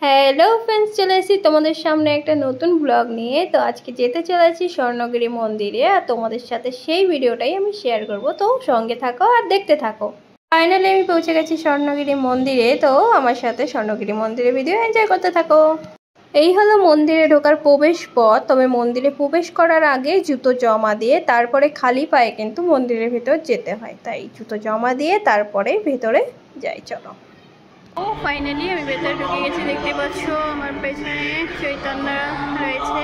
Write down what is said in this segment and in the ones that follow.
Hello friends, চলে এসেছি তোমাদের সামনে একটা নতুন ব্লগ নিয়ে। তো আজকে যেতে চলেছি স্বর্ণগিরি মন্দিরে, আর তোমাদের সাথে সেই ভিডিওটাই আমি শেয়ার করব। তো সঙ্গে থাকো আর দেখতে থাকো। ফাইনালি আমি পৌঁছে গেছি স্বর্ণগিরি মন্দিরে। তো আমার সাথে স্বর্ণগিরি মন্দিরের ভিডিও এনজয় করতে থাকো। এই হলো মন্দিরে ঢোকার প্রবেশ পথ। তবে মন্দিরে প্রবেশ করার আগে জুতো জমা দিয়ে তারপরে খালি পায়ে কিন্তু মন্দিরের ভেতর যেতে হয়। তাই জুতো জমা দিয়ে তারপরে ভেতরে যাই, চলো। ও ফাইনালি আমি ভেতরে ঢুকে গেছি। দেখতে পাচ্ছ আমার পেছনে চৈতন্য রয়েছে,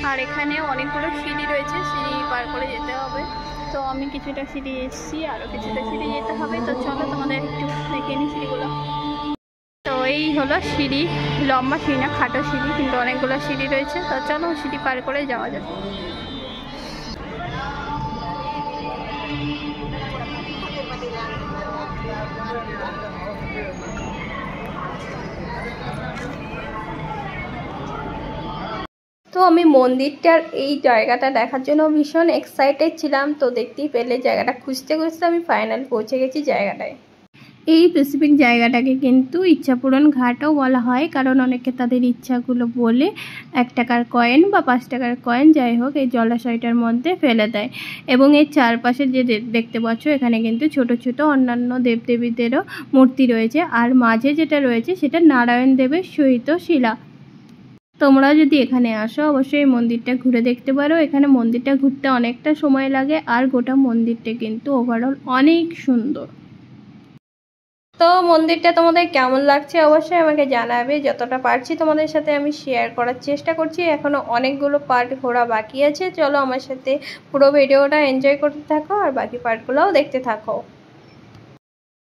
আর এখানে অনেকগুলো সিঁড়ি রয়েছে, সিঁড়ি পার করে যেতে হবে। তো আমি কিছুটা সিঁড়ি এসেছি, আরও কিছুটা সিঁড়ি যেতে হবে। তো চলো তোমাদের একটু দেখে নিই সিঁড়িগুলো। তো এই হলো সিঁড়ি, লম্বা সিঁড়ি না, খাটো সিঁড়ি, কিন্তু অনেকগুলো সিঁড়ি রয়েছে। তো চলো সিঁড়ি পার করে যাওয়া যাবে। তো আমি মন্দিরটার এই জায়গাটা দেখার জন্য ভীষণ এক্সাইটেড ছিলাম। তো দেখতেই পেলে জায়গাটা খুঁজতে খুঁজতে আমি ফাইনাল পৌঁছে গেছি জায়গাটায়। এই স্পেসিফিক জায়গাটাকে কিন্তু ইচ্ছাপূরণ ঘাটও বলা হয়, কারণ অনেকে তাদের ইচ্ছাগুলো বলে 1 টাকার কয়েন বা 5 টাকার কয়েন যাই হোক এই জলাশয়টার মধ্যে ফেলে দেয়। এবং এর চারপাশে যে দেখতে পাচ্ছ এখানে কিন্তু ছোট ছোট অন্যান্য দেবদেবীদেরও মূর্তি রয়েছে, আর মাঝে যেটা রয়েছে সেটা নারায়ণ দেবের সহিত শিলা। তোমরা যদি এখানে আসো অবশ্যই এই মন্দিরটা ঘুরে দেখতে পারো। এখানে মন্দিরটা ঘুরতে অনেকটা সময় লাগে, আর গোটা মন্দিরটা কিন্তু ওভারঅল অনেক সুন্দর। তো মন্দিরটা তোমাদের কেমন লাগছে অবশ্যই আমাকে জানাবে। যতটা পারছি তোমাদের সাথে আমি শেয়ার করার চেষ্টা করছি। এখনও অনেকগুলো পার্ট ঘোরা বাকি আছে। চলো আমার সাথে পুরো ভিডিওটা এনজয় করতে থাকো আর বাকি পার্টগুলোও দেখতে থাকো।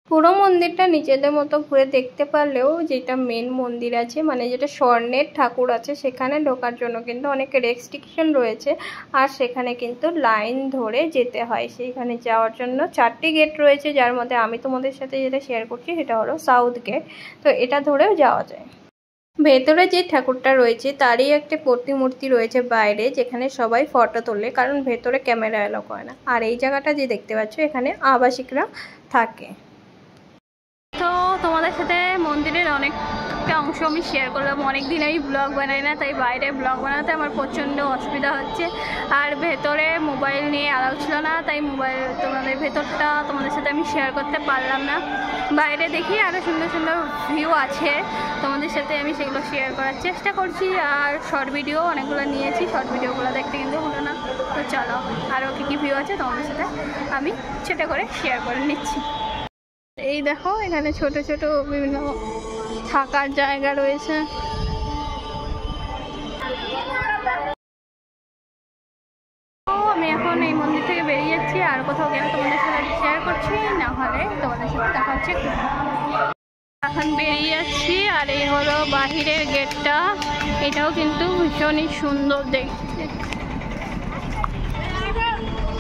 পুরো মন্দিরটা নিজেদের মতো ঘুরে দেখতে পারলেও যেটা মেন মন্দির আছে, মানে যেটা স্বর্ণের ঠাকুর আছে, সেখানে ঢোকার জন্য কিন্তু অনেক রেস্ট্রিকশন রয়েছে, আর সেখানে কিন্তু লাইন ধরে যেতে হয়। সেইখানে যাওয়ার জন্য 4টি গেট রয়েছে, যার মধ্যে আমি তোমাদের সাথে যেটা শেয়ার করছি সেটা হলো সাউথ গেট। তো এটা ধরেও যাওয়া যায়। ভেতরে যে ঠাকুরটা রয়েছে তারই একটা প্রতিমূর্তি রয়েছে বাইরে, যেখানে সবাই ফটো তোলে, কারণ ভেতরে ক্যামেরা এলাও করে না। আর এই জায়গাটা যে দেখতে পাচ্ছ এখানে আবাসিকরা থাকে। তো তোমাদের সাথে মন্দিরের অনেকটা অংশ আমি শেয়ার করলাম। অনেক দিন আমি ব্লগ বানাই না, তাই বাইরে ব্লগ বানাতে আমার প্রচণ্ড অসুবিধা হচ্ছে। আর ভেতরে মোবাইল নিয়ে অ্যালাউ ছিল না, তাই তোমাদের ভেতরটা তোমাদের সাথে আমি শেয়ার করতে পারলাম না। বাইরে দেখি আরও সুন্দর সুন্দর ভিউ আছে, তোমাদের সাথে আমি সেগুলো শেয়ার করার চেষ্টা করছি। আর শর্ট ভিডিও অনেকগুলো নিয়েছি, শর্ট ভিডিওগুলো দেখতে কিন্তু হলো না। তো চলো আরও কী কী ভিউ আছে তোমাদের সাথে আমি ছোট করে শেয়ার করে নিচ্ছি। এই দেখো এখানে ছোট ছোট বিভিন্ন থাকার জায়গা রয়েছে। আমি এখন এই মন্দির থেকে বেরিয়ে যাচ্ছি, আর কোথাও গেলে তোমাদের সাথে শেয়ার করছি, না হলে তোমাদের সাথে দেখা হচ্ছে। এখন বেরিয়ে যাচ্ছি, আর এই হলো বাহিরের গেটটা। এটাও কিন্তু ভীষণই সুন্দর দেখতে।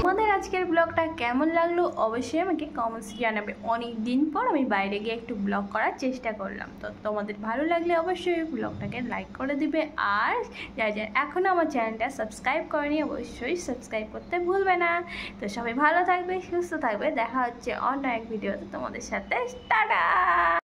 আমাদের আজকের ব্লগটা কেমন লাগলো অবশ্যই আমাকে কমেন্টসে জানাবে। অনেক দিন পর আমি বাইরে গিয়ে একটু ব্লগ করার চেষ্টা করলাম। তো তোমাদের ভালো লাগলে অবশ্যই ব্লগটাকে লাইক করে দিবে, আর যারা এখনও আমার চ্যানেলটা সাবস্ক্রাইব করেনি অবশ্যই সাবস্ক্রাইব করতে ভুলবে না। তো সবাই ভালো থাকবে, সুস্থ থাকবে, দেখা হচ্ছে অন্য এক ভিডিওতে তোমাদের সাথে। টাটা।